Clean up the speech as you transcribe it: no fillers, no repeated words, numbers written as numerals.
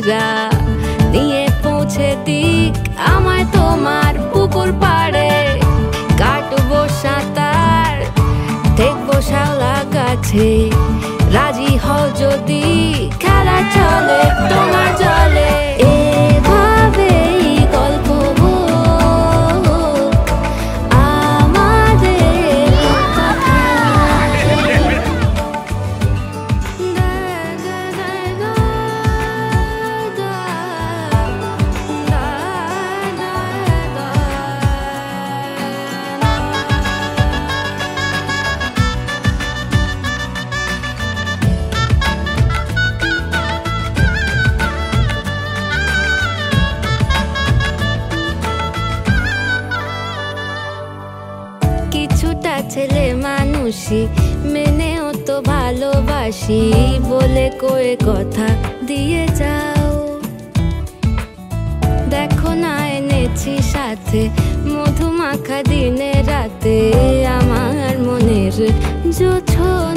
বন্ধুরা নিয়ে পৌঁছে দিক আমায় তোমার পুকুর পাড়ে। কাটবো সাঁতার, দেখবো শাওলা গাছে, রাজি হও যদি খেলা চলে তোমার জলে। এভাবেই গল্প আমাদের কিছুটা ছেলে মানুষই মেনেও তো ভালোবাসি বলে কয়ে কথা দিয়ে যাও। দেখো না এনেছি সাথে মধুমাখা দিনে রাতে আমার মনের জোছর।